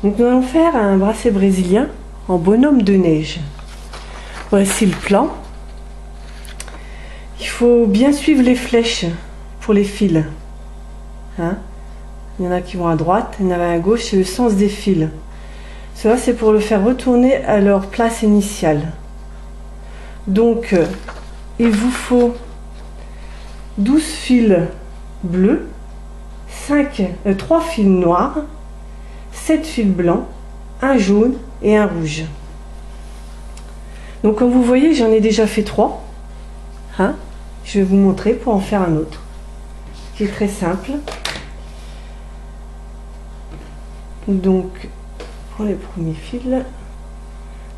Donc nous allons faire un bracelet brésilien en bonhomme de neige. Voici le plan. Il faut bien suivre les flèches pour les fils. Hein? Il y en a qui vont à droite, il y en a à gauche, c'est le sens des fils. Cela c'est pour le faire retourner à leur place initiale. Donc il vous faut 12 fils bleus, 3 fils noirs, 7 fils blancs, un jaune et un rouge. Donc comme vous voyez, j'en ai déjà fait 3. Hein? Je vais vous montrer pour en faire un autre, qui est très simple. Donc, pour les premiers fils.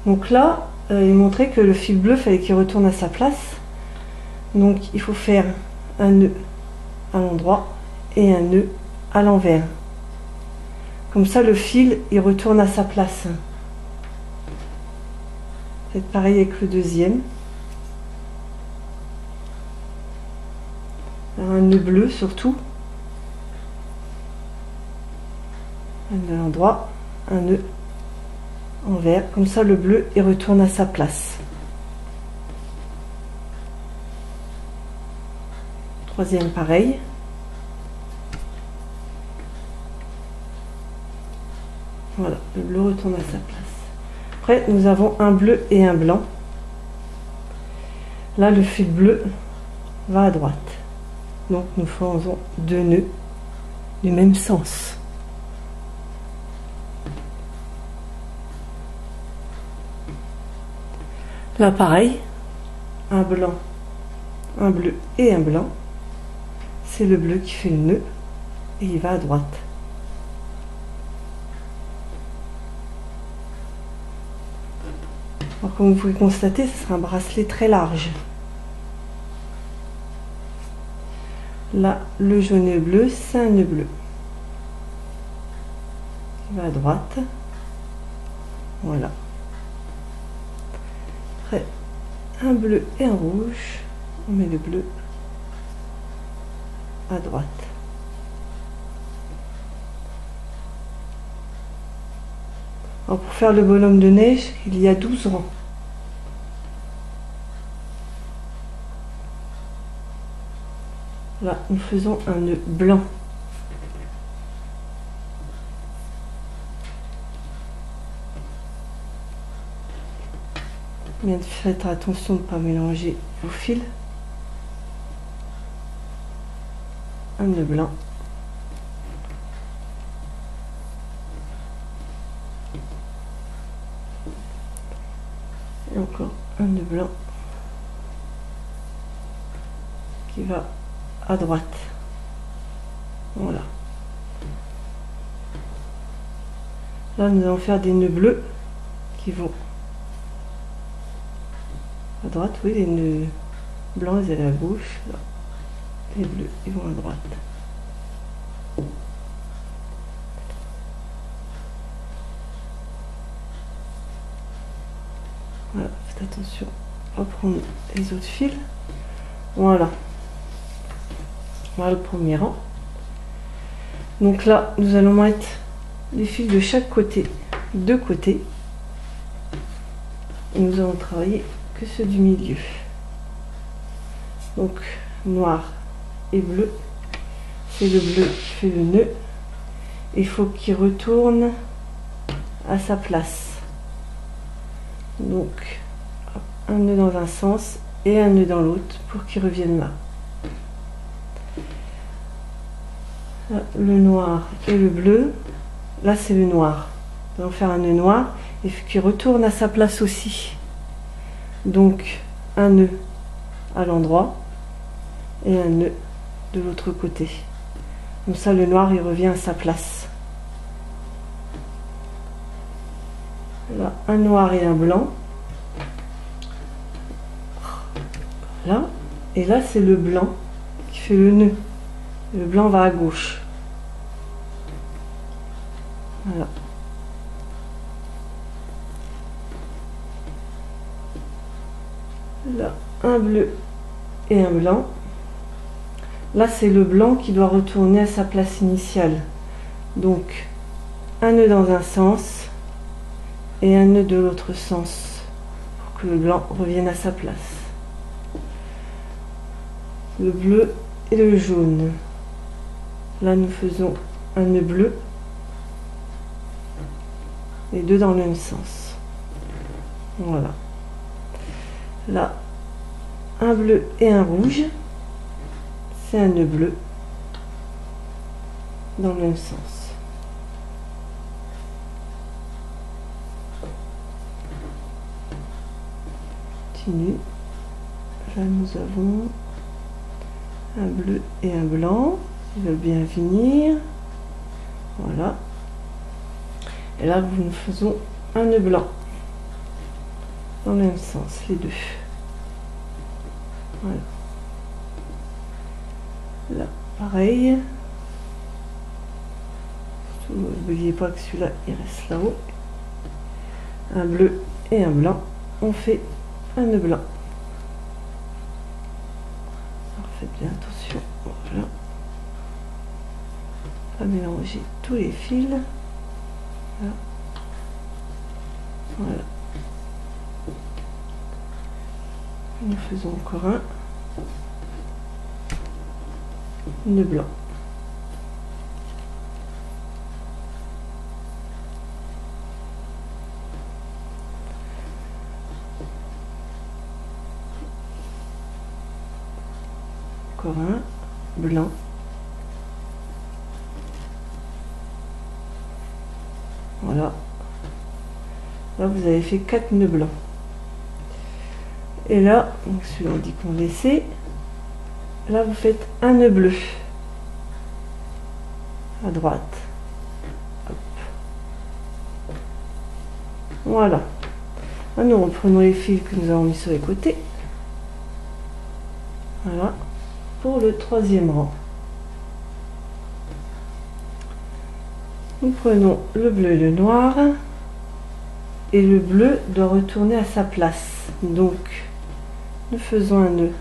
Donc là, il montrait que le fil bleu, fallait qu'il retourne à sa place. Donc il faut faire un nœud à l'endroit et un nœud à l'envers. Comme ça, le fil, il retourne à sa place. Faites pareil avec le deuxième. Un nœud bleu surtout. Un nœud à l'endroit, un nœud envers. Comme ça, le bleu, il retourne à sa place. Troisième, pareil. Voilà, le bleu retourne à sa place. Après, nous avons un bleu et un blanc. Là, le fil bleu va à droite. Donc, nous faisons 2 nœuds du même sens. Là, pareil, un blanc, un bleu et un blanc. C'est le bleu qui fait le nœud et il va à droite. Alors, comme vous pouvez constater, ce sera un bracelet très large. Là, le jaune et le bleu, c'est un nœud bleu. Il va à droite. Voilà. Après, un bleu et un rouge. On met le bleu à droite. Alors, pour faire le bonhomme de neige, il y a 12 rangs. Là, nous faisons un nœud blanc. Bien, faites attention de ne pas mélanger vos fils. Un nœud blanc. Et encore un nœud blanc qui va à droite. Voilà. Là, nous allons faire des nœuds bleus qui vont à droite. Oui, les nœuds blancs, ils allaient à gauche. Là. Les bleus, ils vont à droite. Voilà, faites attention à prendre les autres fils. Voilà. Voilà le premier rang. Donc là, nous allons mettre les fils de chaque côté, de côté. Et nous allons travailler que ceux du milieu. Donc, noir et bleu. C'est le bleu qui fait le nœud. Il faut qu'il retourne à sa place. Donc, un nœud dans un sens et un nœud dans l'autre pour qu'il revienne là. Là, le noir et le bleu. Là, c'est le noir. Nous allons faire un nœud noir et qu'il retourne à sa place aussi. Donc, un nœud à l'endroit et un nœud de l'autre côté. Comme ça, le noir, il revient à sa place. Là, un noir et un blanc. Là, et là, c'est le blanc qui fait le nœud. Le blanc va à gauche. Voilà. Là, un bleu et un blanc. Là, c'est le blanc qui doit retourner à sa place initiale. Donc, un nœud dans un sens et un nœud de l'autre sens pour que le blanc revienne à sa place. Le bleu et le jaune. Là, nous faisons un nœud bleu, les deux dans le même sens. Voilà. Là, un bleu et un rouge, c'est un nœud bleu dans le même sens. Continue. Là, nous avons un bleu et un blanc. Ils veulent bien venir. Voilà. Et là, nous faisons un nœud blanc dans le même sens, les deux. Voilà. Là, pareil. N'oubliez pas que celui-là, il reste là-haut. Un bleu et un blanc. On fait un nœud blanc. Alors, faites bien attention. Voilà. On va mélanger tous les fils. Là. Voilà. Nous faisons encore un nœud blanc. Encore un blanc. Voilà. Là, vous avez fait 4 nœuds blancs. Et là, donc celui-là on dit qu'on laissait. Là, vous faites un nœud bleu à droite. Hop. Voilà. Nous reprenons les fils que nous avons mis sur les côtés. Voilà. Pour le troisième rang. Nous prenons le bleu et le noir. Et le bleu doit retourner à sa place. Donc, nous faisons un nœud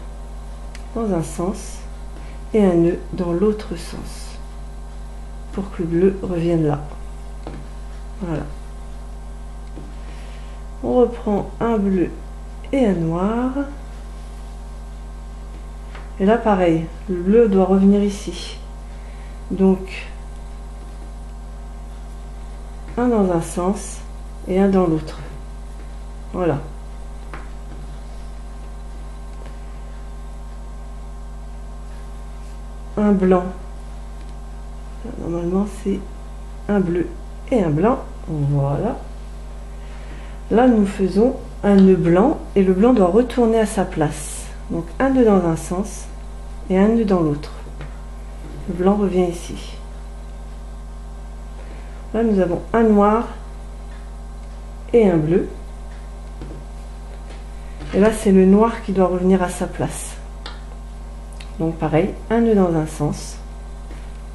dans un sens et un nœud dans l'autre sens pour que le bleu revienne là. Voilà. On reprend un bleu et un noir. Et là, pareil, le bleu doit revenir ici. Donc, un dans un sens et un dans l'autre. Voilà. Un blanc. Normalement, c'est un bleu et un blanc. Voilà. Là, nous faisons un nœud blanc et le blanc doit retourner à sa place. Donc, un nœud dans un sens et un nœud dans l'autre. Le blanc revient ici. Là, nous avons un noir et un bleu. Et là, c'est le noir qui doit revenir à sa place. Donc pareil, un nœud dans un sens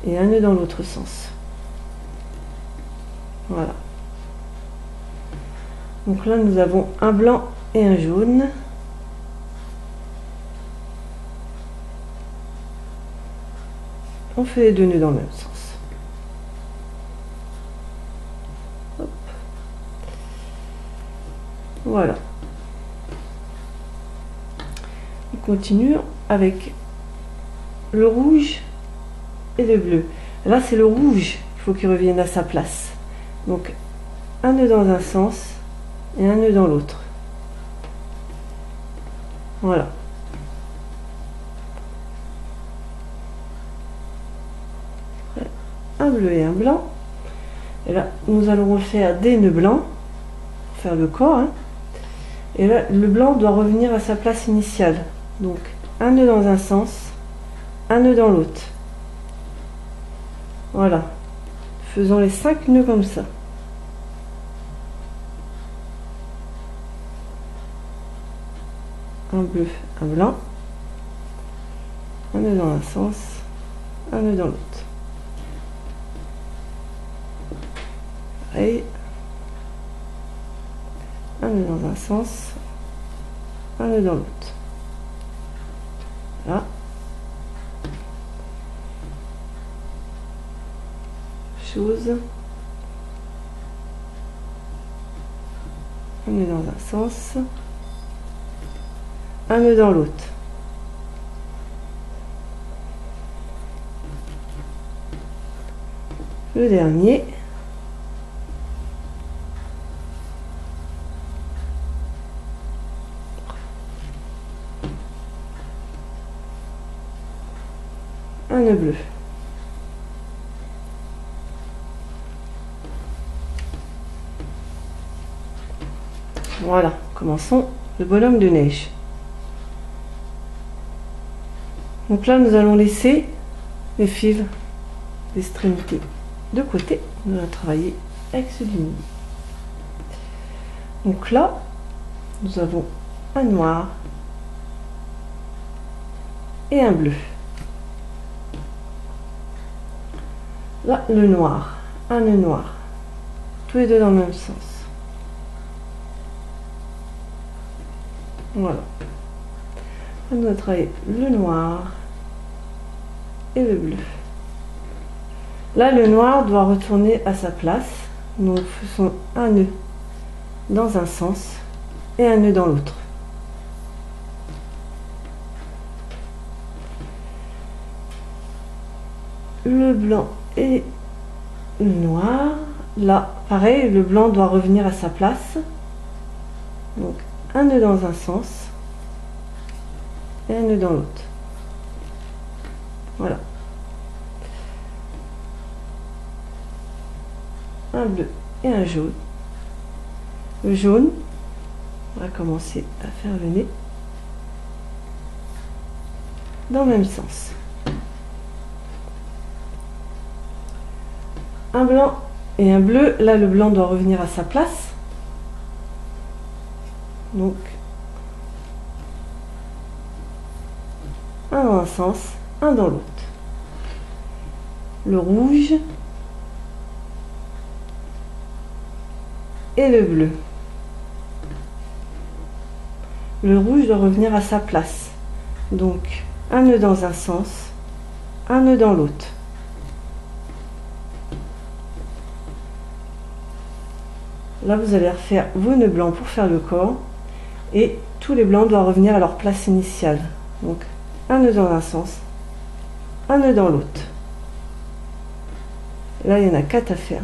et un nœud dans l'autre sens. Voilà. Donc là, nous avons un blanc et un jaune. On fait les deux nœuds dans le même sens. Hop. Voilà. On continue avec le rouge et le bleu. Là, c'est le rouge qu'il faut qu'il revienne à sa place. Donc, un nœud dans un sens et un nœud dans l'autre. Voilà. Un bleu et un blanc. Et là, nous allons refaire des nœuds blancs pour faire le corps. Hein. Et là, le blanc doit revenir à sa place initiale. Donc, un nœud dans un sens, un nœud dans l'autre. Voilà. Faisons les 5 nœuds comme ça. Un bleu, un blanc, un nœud dans un sens, un nœud dans l'autre. Pareil. Un nœud dans un sens, un nœud dans l'autre. Là. Chose. un nœud dans un sens, un nœud dans l'autre. Le dernier, un nœud bleu. Voilà, commençons le bonhomme de neige. Donc là, nous allons laisser les fils d'extrémité de côté. Nous allons travailler avec ce du milieu. Donc là, nous avons un noir et un bleu. Là, le noir, un nœud noir, tous les deux dans le même sens. Voilà. On va travailler le noir et le bleu. Là, le noir doit retourner à sa place. Nous faisons un nœud dans un sens et un nœud dans l'autre. Le blanc et le noir. Là, pareil, le blanc doit revenir à sa place. Donc, un nœud dans un sens et un nœud dans l'autre. Voilà. Un bleu et un jaune. Le jaune, on va commencer à faire le nez dans le même sens. Un blanc et un bleu. Là, le blanc doit revenir à sa place. Donc, un dans un sens, un dans l'autre. Le rouge et le bleu. Le rouge doit revenir à sa place. Donc, un nœud dans un sens, un nœud dans l'autre. Là, vous allez refaire vos nœuds blancs pour faire le corps. Et tous les blancs doivent revenir à leur place initiale. Donc, un nœud dans un sens, un nœud dans l'autre. Là, il y en a 4 à faire.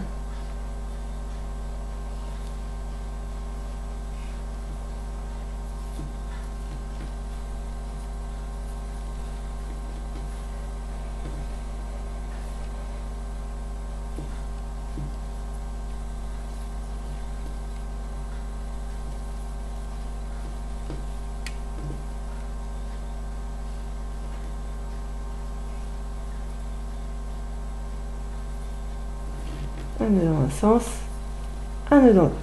Un nœud dans un sens, un nœud dans l'autre.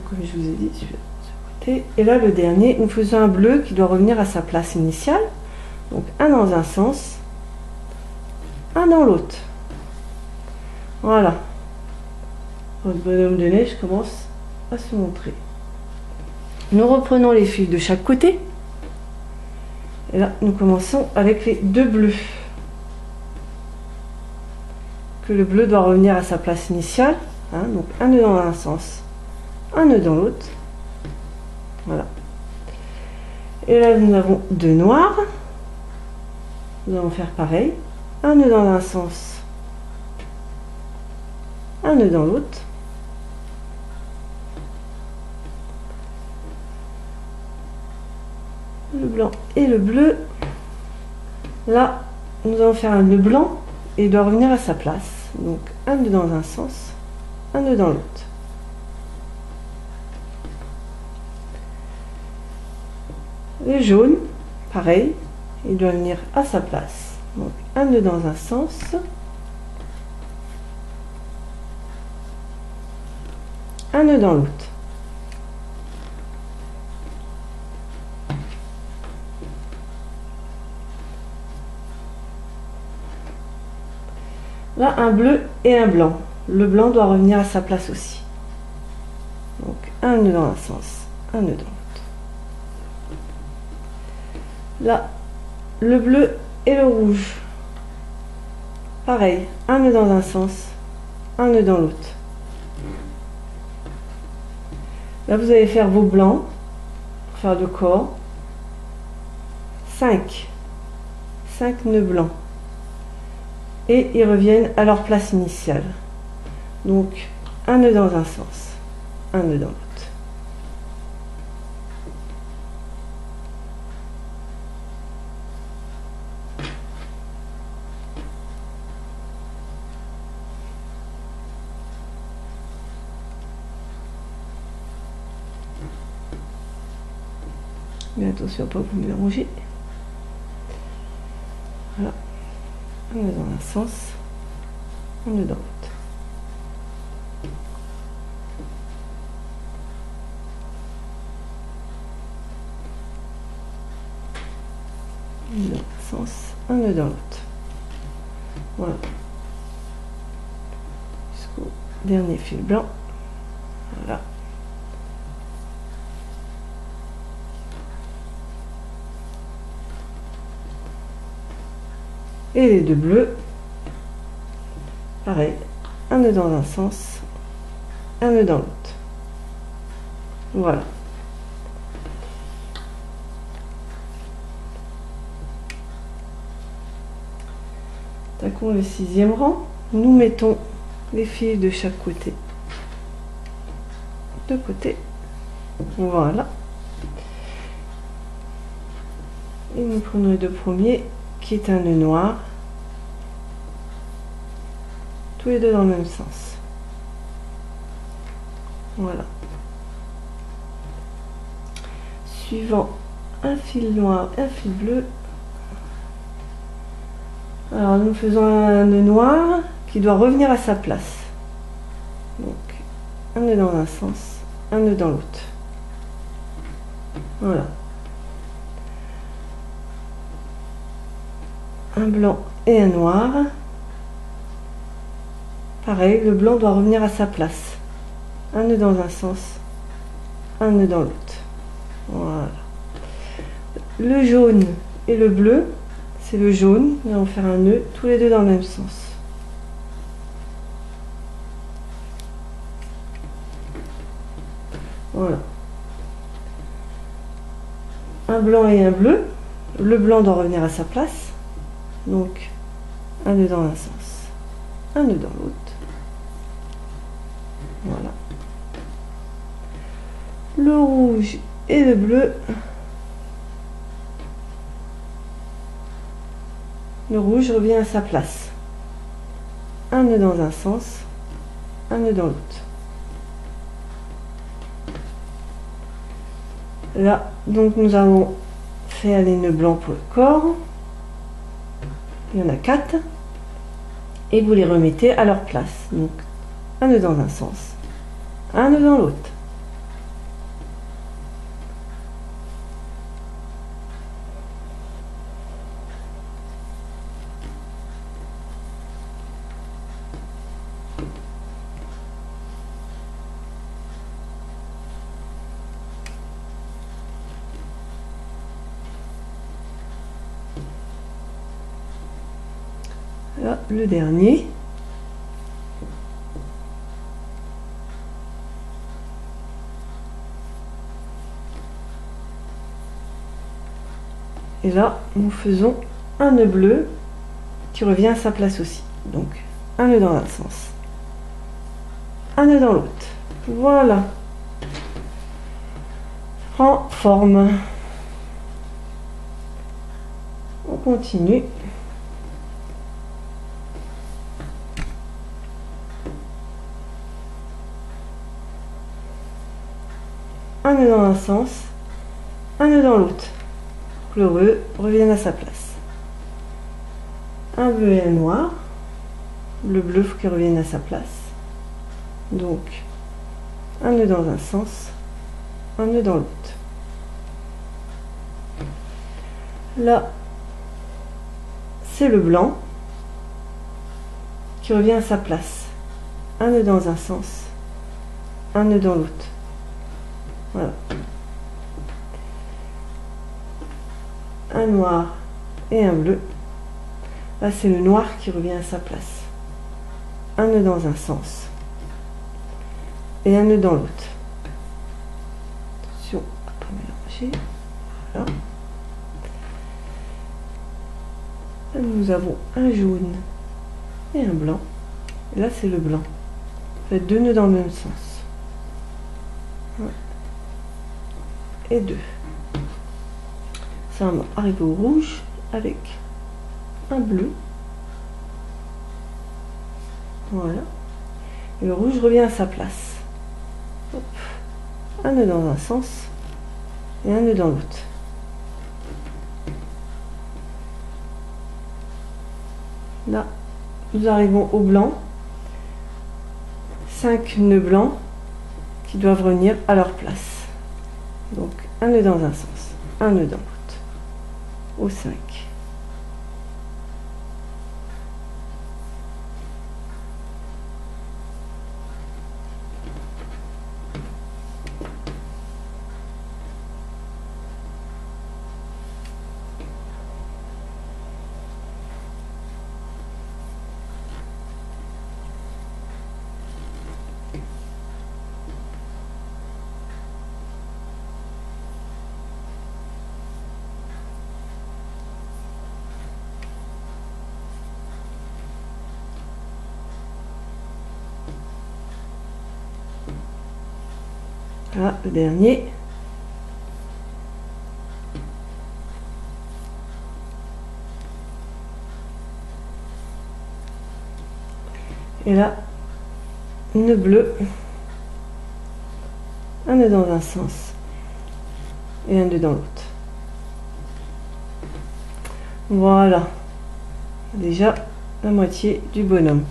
Comme je vous ai dit, sur ce côté. Et là, le dernier, nous faisons un bleu qui doit revenir à sa place initiale. Donc, un dans un sens, un dans l'autre. Voilà. Notre bonhomme de neige commence à se montrer. Nous reprenons les fils de chaque côté. Et là, nous commençons avec les deux bleus. Que le bleu doit revenir à sa place initiale, hein, donc un nœud dans un sens, un nœud dans l'autre, voilà. Et là nous avons deux noirs, nous allons faire pareil, un nœud dans un sens, un nœud dans l'autre, le blanc et le bleu. Là nous allons faire un nœud blanc et il doit revenir à sa place. Donc un nœud dans un sens, un nœud dans l'autre. Le jaune, pareil, il doit venir à sa place. Donc un nœud dans un sens, un nœud dans l'autre. Là, un bleu et un blanc. Le blanc doit revenir à sa place aussi. Donc, un nœud dans un sens, un nœud dans l'autre. Là, le bleu et le rouge. Pareil, un nœud dans un sens, un nœud dans l'autre. Là, vous allez faire vos blancs pour faire le corps. 5 nœuds blancs. Et ils reviennent à leur place initiale. Donc, un nœud dans un sens, un nœud dans l'autre. Mais attention à ne pas vous mélanger. Voilà. Un nœud dans un sens, un nœud dans l'autre. Un nœud dans un sens, un nœud dans l'autre. Voilà. Jusqu'au dernier fil blanc. Voilà. Et les deux bleus, pareil, un nœud dans un sens, un nœud dans l'autre. Voilà. Attaquons le 6e rang. Nous mettons les fils de chaque côté. De côté. Voilà. Et nous prenons les deux premiers, qui est un nœud noir, tous les deux dans le même sens. Voilà. Suivant, un fil noir et un fil bleu. Alors nous faisons un nœud noir qui doit revenir à sa place. Donc un nœud dans un sens, un nœud dans l'autre. Voilà. Un blanc et un noir. Pareil, le blanc doit revenir à sa place. Un nœud dans un sens, un nœud dans l'autre. Voilà. Le jaune et le bleu, c'est le jaune. Nous allons faire un nœud tous les deux dans le même sens. Voilà. Un blanc et un bleu. Le blanc doit revenir à sa place. Donc, un nœud dans un sens, un nœud dans l'autre. Voilà. Le rouge et le bleu. Le rouge revient à sa place. Un nœud dans un sens, un nœud dans l'autre. Là, donc nous avons fait les nœuds blancs pour le corps. Il y en a 4. Et vous les remettez à leur place. Donc, un nœud dans un sens, un nœud dans l'autre. Là, le dernier. Et là, nous faisons un nœud bleu qui revient à sa place aussi. Donc, un nœud dans un sens, un nœud dans l'autre. Voilà. Prend forme. On continue. Un nœud dans un sens, un nœud dans l'autre. Le bleu revienne à sa place. Un bleu et un noir. Le bleu, il faut qu'il revienne à sa place. Donc, un nœud dans un sens, un nœud dans l'autre. Là, c'est le blanc qui revient à sa place. Un nœud dans un sens, un nœud dans l'autre. Voilà. Un noir et un bleu. Là, c'est le noir qui revient à sa place. Un nœud dans un sens et un nœud dans l'autre. mélanger. Voilà. Là, nous avons un jaune et un blanc. Et là, c'est le blanc. Faites 2 nœuds dans le même sens. Et 2. Ça va arriver au rouge avec un bleu. Voilà. Et le rouge revient à sa place. Hop. Un nœud dans un sens et un nœud dans l'autre. Là, nous arrivons au blanc. 5 nœuds blancs qui doivent revenir à leur place. Donc, un nœud dans un sens, un nœud dans l'autre. Au 5. Là, le dernier. Et là, nœud bleu. Un nœud dans un sens et un nœud dans l'autre. Voilà. Déjà la moitié du bonhomme.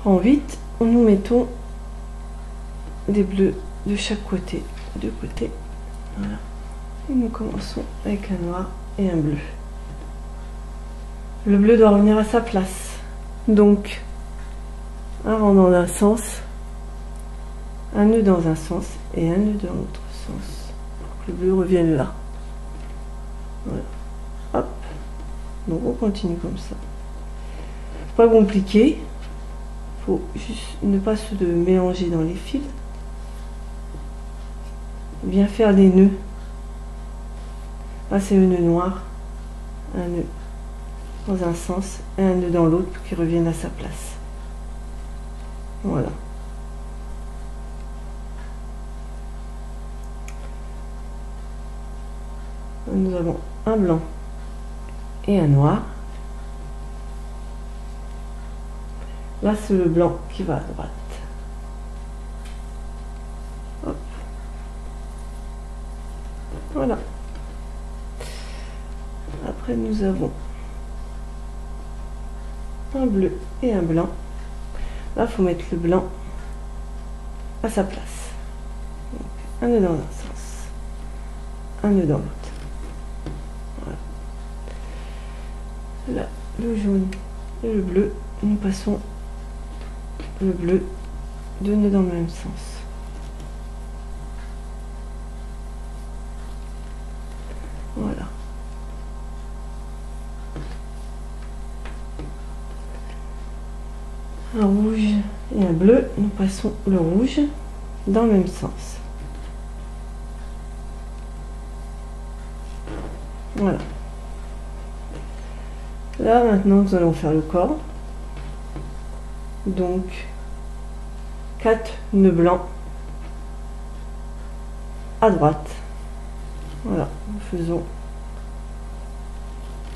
En 8, nous mettons des bleus de chaque côté, de côté. Voilà. Et nous commençons avec un noir et un bleu. Le bleu doit revenir à sa place. Donc, un rang dans un sens, un nœud dans un sens et un nœud dans l'autre sens. Pour que le bleu revienne là. Voilà. Hop. Donc on continue comme ça. C'est pas compliqué. Faut juste ne pas se mélanger dans les fils. Bien faire des nœuds. Là c'est le nœud noir. Un nœud dans un sens et un nœud dans l'autre pour qu'il revienne à sa place. Voilà. Nous avons un blanc et un noir. Là, c'est le blanc qui va à droite. Hop. Voilà. Après, nous avons un bleu et un blanc. Là, il faut mettre le blanc à sa place. Donc, un nœud dans un sens, un nœud dans l'autre. Voilà. Là, le jaune et le bleu, nous passons le bleu, 2 nœuds dans le même sens. Voilà. Un rouge et un bleu, nous passons le rouge dans le même sens. Voilà. Là maintenant nous allons faire le corps. Donc 4 nœuds blancs à droite. Voilà, nous faisons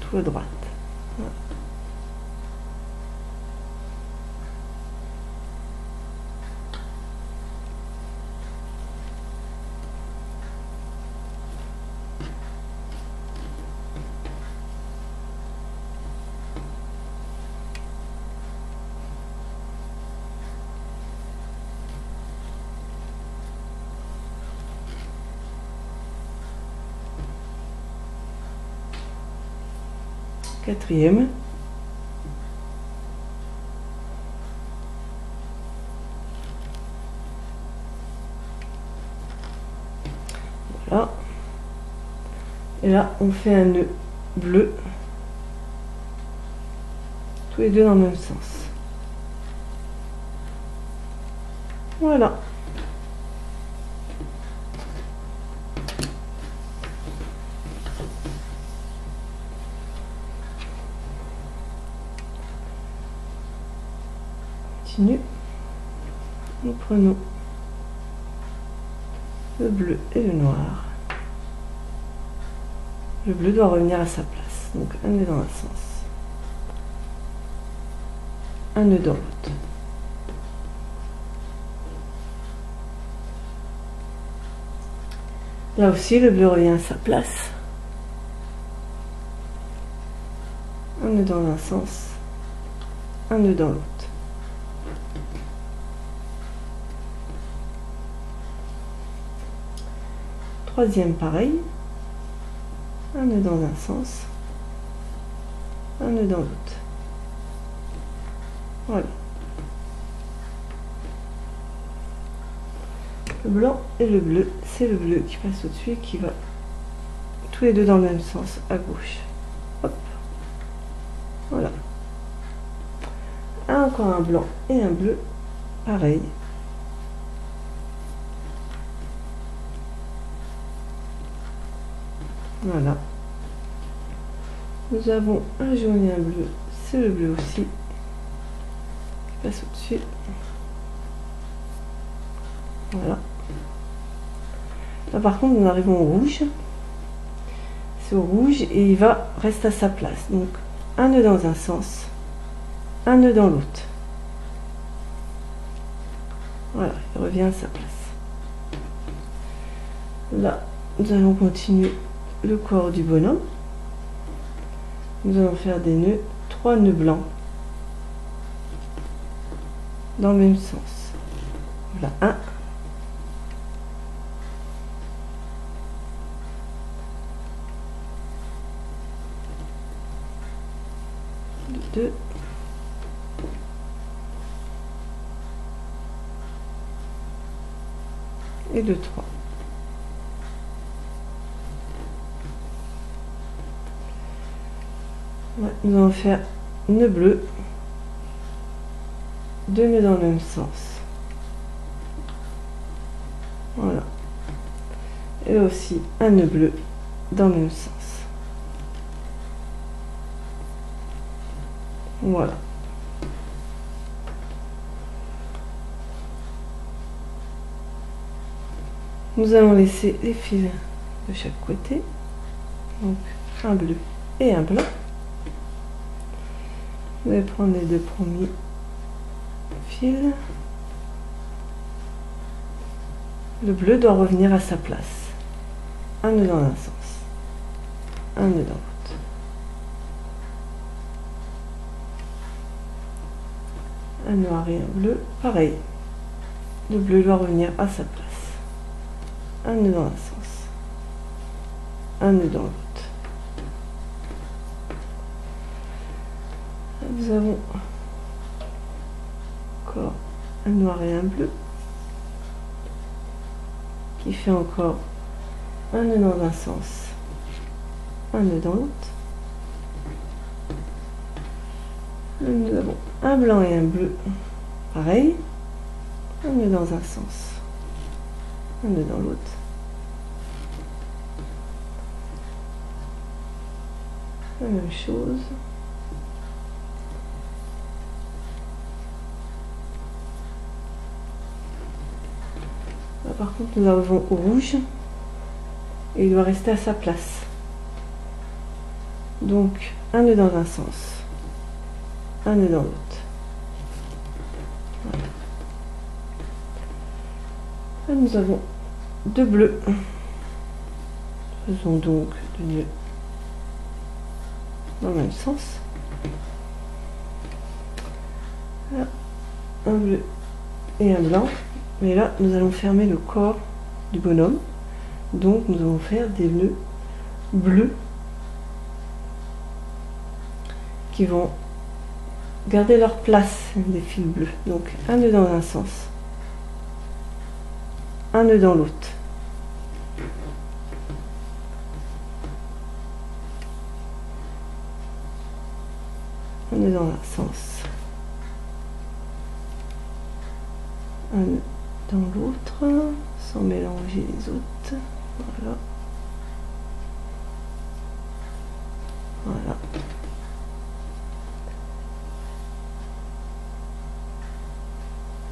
tout à droite. Voilà. Quatrième. Voilà. Et là, on fait un nœud bleu. Tous les deux dans le même sens. Voilà. continue. Nous prenons le bleu et le noir. Le bleu doit revenir à sa place. Donc un nœud dans un sens, un nœud dans l'autre. Là aussi, le bleu revient à sa place. Un nœud dans un sens, un nœud dans l'autre. Troisième, pareil. Un nœud dans un sens, un nœud dans l'autre. Voilà. Le blanc et le bleu, c'est le bleu qui passe au-dessus et qui va tous les deux dans le même sens, à gauche. Hop. Voilà. Encore un blanc et un bleu, pareil. Voilà. Nous avons un jaune et un bleu, c'est le bleu aussi, qui passe au-dessus. Voilà. Là par contre nous arrivons au rouge. C'est au rouge et il va rester à sa place. Donc un nœud dans un sens, un nœud dans l'autre. Voilà, il revient à sa place. Là, nous allons continuer le corps du bonhomme. Nous allons faire des nœuds, 3 nœuds blancs dans le même sens. Voilà, 1, 2, et le 3. Ouais, nous allons faire nœud bleu, 2 nœuds dans le même sens. Voilà. Et là aussi un nœud bleu dans le même sens. Voilà. Nous allons laisser les fils de chaque côté. Donc un bleu et un blanc. Vous allez prendre les 2 premiers fils. Le bleu doit revenir à sa place. Un nœud dans un sens, un nœud dans l'autre. Un noir et un bleu, pareil. Le bleu doit revenir à sa place. Un nœud dans un sens, un nœud dans l'autre. Nous avons encore un noir et un bleu qui fait encore un nœud dans un sens, un nœud dans l'autre. Nous avons un blanc et un bleu, pareil, un nœud dans un sens, un nœud dans l'autre. La même chose. Là, par contre, nous arrivons au rouge et il doit rester à sa place. Donc, un nœud dans un sens, un nœud dans l'autre. Voilà. Là, nous avons 2 bleus. Faisons donc 2 nœuds dans le même sens. Là, un bleu et un blanc. Mais là, nous allons fermer le corps du bonhomme. Donc, nous allons faire des nœuds bleus qui vont garder leur place, des fils bleus. Donc, un nœud dans un sens, un nœud dans l'autre. Un nœud dans un sens, un nœud dans l'autre, sans mélanger les autres. Voilà. Voilà.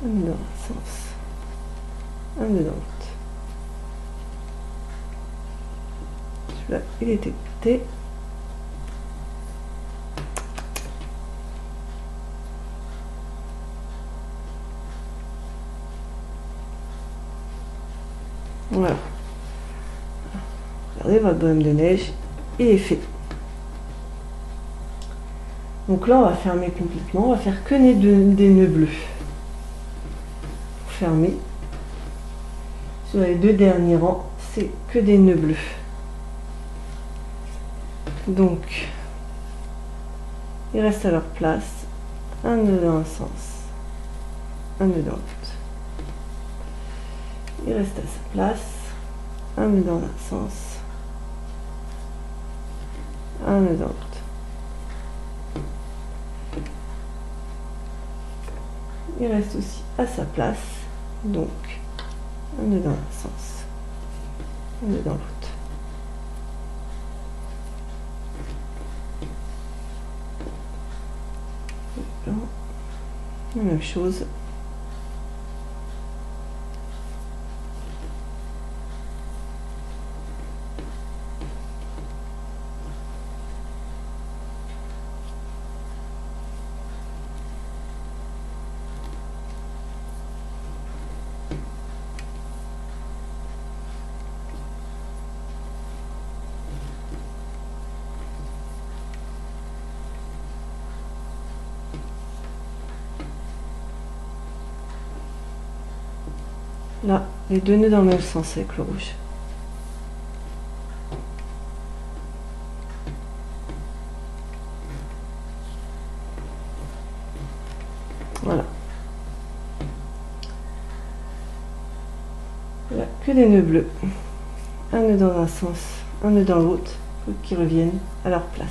un nœud dans un sens, un nœud dans l'autre. Celui-là, il est écouté. Voilà. Regardez, votre bonhomme de neige, il est fait. Donc là, on va fermer complètement. On va faire que des nœuds bleus. Pour fermer. Sur les deux derniers rangs, c'est que des nœuds bleus. Donc, ils restent à leur place. Un nœud dans un sens, un nœud dans l'autre. Il reste à sa place. Un nœud dans un sens, un nœud dans l'autre. Il reste aussi à sa place, donc un nœud dans un sens, un nœud dans l'autre. La même chose. Là, les deux nœuds dans le même sens avec le rouge. Voilà. Là, que des nœuds bleus. Un nœud dans un sens, un nœud dans l'autre, pour qu'ils reviennent à leur place.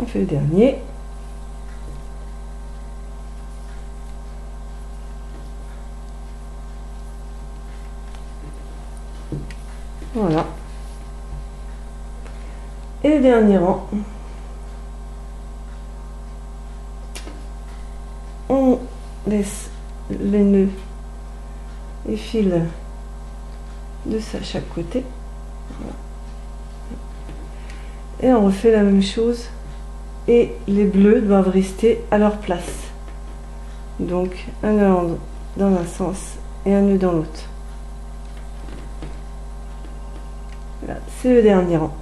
On fait le dernier. Voilà. Et le dernier rang. On laisse les nœuds, les fils de ça à chaque côté. Voilà. Et on refait la même chose. Et les bleus doivent rester à leur place. Donc un nœud dans un sens et un nœud dans l'autre. Voilà, c'est le dernier rang.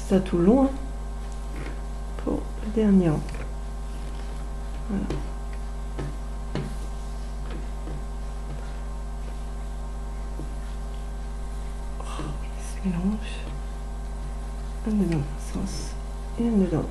Ça tout le long hein, pour le dernier rang. Voilà. Oh, il se mélange. Un nœud dans un sens et un nœud dans l'autre.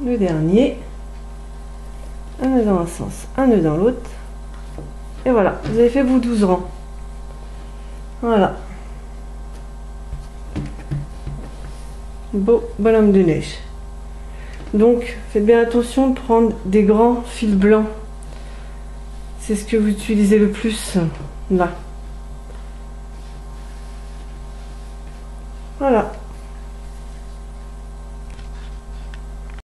le dernier, un nœud dans un sens, un nœud dans l'autre, et voilà, vous avez fait vos 12 rangs. Voilà, beau bonhomme de neige. Donc faites bien attention de prendre des grands fils blancs, c'est ce que vous utilisez le plus là. Voilà.